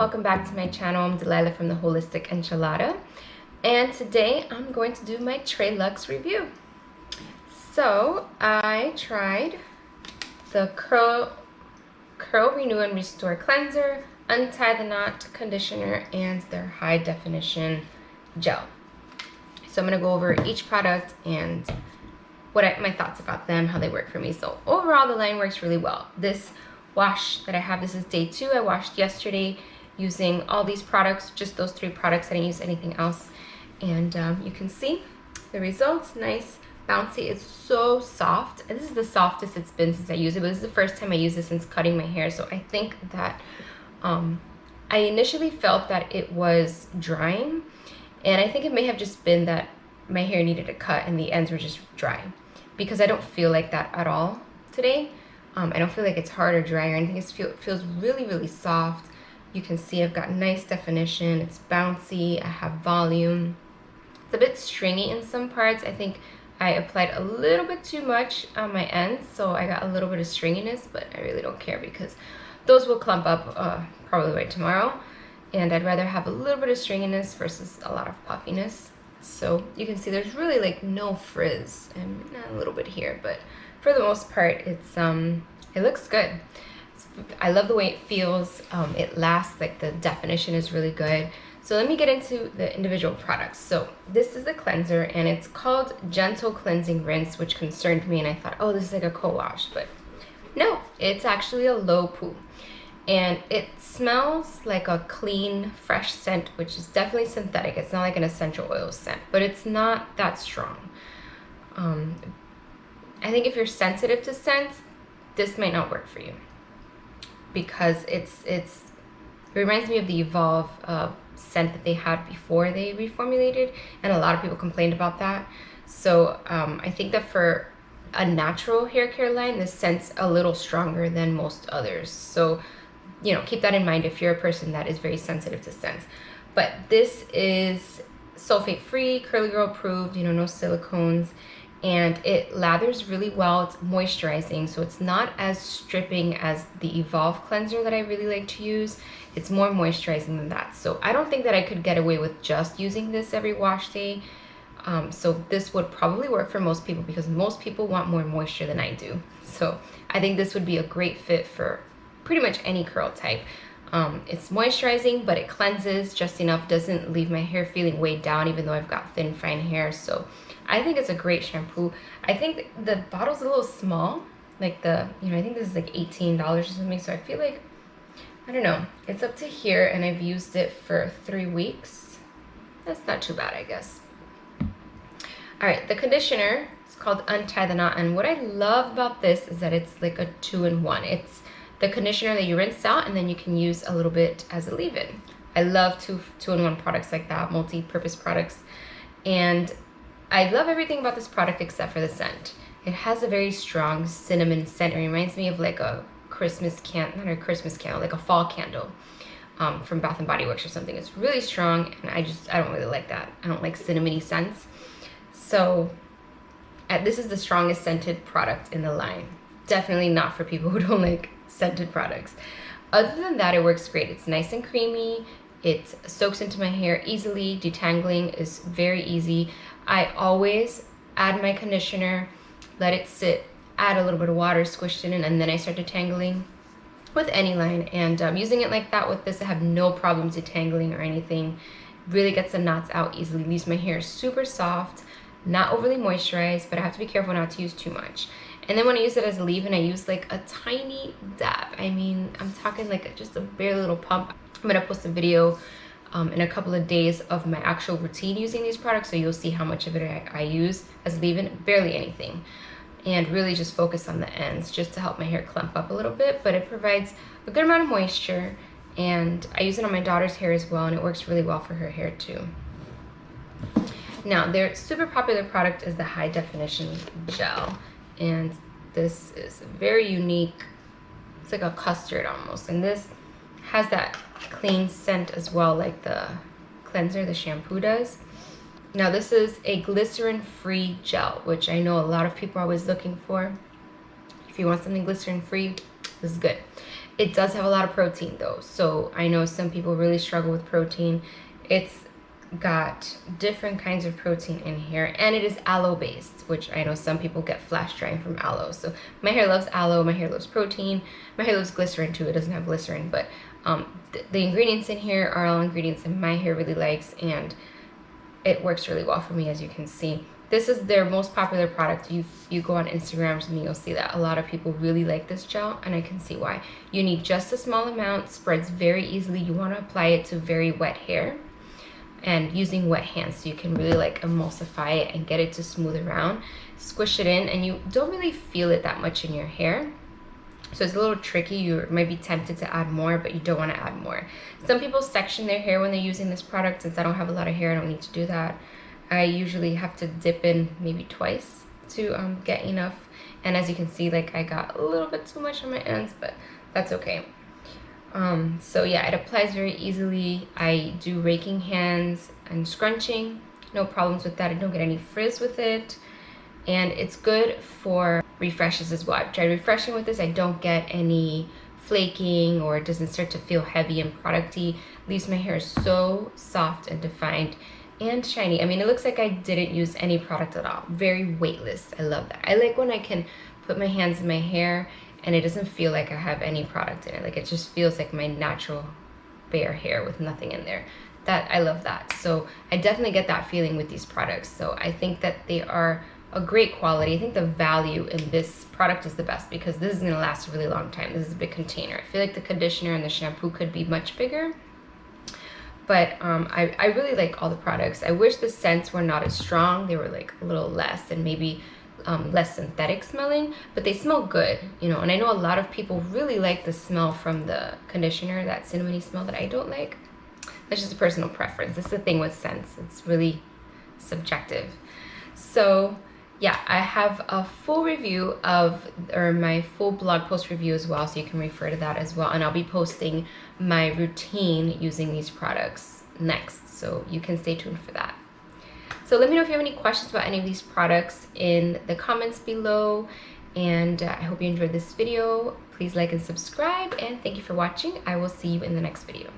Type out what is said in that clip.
welcome back to my channel. I'm Delilah from the Holistic Enchilada, and today I'm going to do my TreLuxe review. So I tried the Curl Renew and Restore Cleanser, Untie the Knot Conditioner, and their High Definition Gel. So I'm going to go over each product and my thoughts about them, how they work for me. So overall, the line works really well. This wash that I have, this is day 2. I washed yesterday using all these products, just those 3 products. I didn't use anything else. And you can see the results. Nice, bouncy. It's so soft. And this is the softest it's been since I used it, but this is the first time I used it since cutting my hair. So I think that I initially felt that it was drying, and I think it may have just been that my hair needed a cut and the ends were just dry, because I don't feel like that at all today. I don't feel like it's hard or dry or anything. It feels really, really soft. You can see I've got nice definition. It's bouncy. I have volume. It's a bit stringy in some parts. I think I applied a little bit too much on my ends, so I got a little bit of stringiness, but I really don't care because those will clump up probably by tomorrow. And I'd rather have a little bit of stringiness versus a lot of puffiness. So you can see there's really like no frizz, and a little bit here, but for the most part, it looks good. I love the way it feels. It lasts, like the definition is really good. So let me get into the individual products. So this is the cleanser, and it's called Gentle Cleansing Rinse, which concerned me, and I thought, oh, this is like a co-wash, but no, it's actually a low poo. And it smells like a clean, fresh scent, which is definitely synthetic. It's not like an essential oil scent, but it's not that strong. I think if you're sensitive to scents, this might not work for you, because it reminds me of the Evolve scent that they had before they reformulated, and a lot of people complained about that. So I think that for a natural hair care line, the scent's a little stronger than most others. So keep that in mind if you're a person that is very sensitive to scents. But this is sulfate free, Curly Girl approved, no silicones, and it lathers really well. It's moisturizing, so it's not as stripping as the Evolve cleanser that I really like to use. It's more moisturizing than that. So I don't think that I could get away with just using this every wash day. So this would probably work for most people, because most people want more moisture than I do. So I think this would be a great fit for pretty much any curl type. It's moisturizing, but it cleanses just enough, doesn't leave my hair feeling weighed down, even though I've got thin, fine hair. So I think it's a great shampoo. I think the bottle's a little small, like I think this is like $18 or something. So I feel like, I don't know, it's up to here, and I've used it for 3 weeks. That's not too bad, I guess. All right, the conditioner is called Untie the Knot, and what I love about this is that it's like a 2-in-1. It's the conditioner that you rinse out, and then you can use a little bit as a leave-in. I love two-in-1 products like that, multi-purpose products. And I love everything about this product except for the scent. It has a very strong cinnamon scent. It reminds me of like a Christmas candle, not a Christmas candle, like a fall candle from Bath and Body Works or something. It's really strong, and I don't really like that. I don't like cinnamony scents. So this is the strongest scented product in the line. Definitely not for people who don't like scented products. Other than that, it works great. It's nice and creamy. It soaks into my hair easily. Detangling is very easy. I always add my conditioner, let it sit, add a little bit of water, squish it in, and then I start detangling with any line. And using it like that with this, I have no problem detangling or anything. Really gets the knots out easily. Leaves my hair super soft, not overly moisturized, but I have to be careful not to use too much. And then when I use it as a leave-in, I use like a tiny dab. I mean, I'm talking like just a bare little pump. I'm gonna post a video in a couple of days of my actual routine using these products, so you'll see how much of it I use as leave-in. Barely anything. And really just focus on the ends just to help my hair clump up a little bit, but it provides a good amount of moisture, and I use it on my daughter's hair as well, and it works really well for her hair too. Now, their super popular product is the High Definition Gel, and this is very unique. It's like a custard almost, and this has that clean scent as well, like the cleanser, the shampoo does. Now this is a glycerin-free gel, which I know a lot of people are always looking for. If you want something glycerin-free, This is good. It does have a lot of protein though, so I know some people really struggle with protein. It's got different kinds of protein in here, and it is aloe based, which I know some people get flash drying from aloe. So my hair loves aloe, my hair loves protein, my hair loves glycerin too. It doesn't have glycerin, but the ingredients in here are all ingredients that my hair really likes, and it works really well for me, as you can see. This is their most popular product. You go on Instagram and you'll see that a lot of people really like this gel, and I can see why. You need just a small amount, spreads very easily. You want to apply it to very wet hair, and using wet hands so you can really like emulsify it and get it to smooth around. Squish it in, and you don't really feel it that much in your hair. So it's a little tricky. You might be tempted to add more, but you don't want to add more. Some people section their hair when they're using this product. Since I don't have a lot of hair, I don't need to do that. I usually have to dip in maybe twice to get enough. And as you can see, like I got a little bit too much on my ends, but that's okay. So yeah, it applies very easily. I do raking hands and scrunching. No problems with that. I don't get any frizz with it. And it's good for refreshes as well. I've tried refreshing with this. I don't get any flaking, or it doesn't start to feel heavy and producty. Leaves my hair so soft and defined and shiny. I mean, it looks like I didn't use any product at all. Very weightless. I love that. I like when I can put my hands in my hair and it doesn't feel like I have any product in it. Like it just feels like my natural bare hair with nothing in there. That I love that. So I definitely get that feeling with these products. So I think that they are a great quality. I think the value in this product is the best, because this is going to last a really long time. This is a big container. I feel like the conditioner and the shampoo could be much bigger. But I really like all the products. I wish the scents were not as strong. They were like a little less, and maybe less synthetic smelling, but they smell good, you know. And I know a lot of people really like the smell from the conditioner, that cinnamony smell that I don't like. That's just a personal preference. That's the thing with scents. It's really subjective. So yeah, I have a full review of, or my full blog post review as well, so you can refer to that as well. And I'll be posting my routine using these products next, so you can stay tuned for that. So let me know if you have any questions about any of these products in the comments below. And I hope you enjoyed this video. Please like and subscribe, and thank you for watching. I will see you in the next video.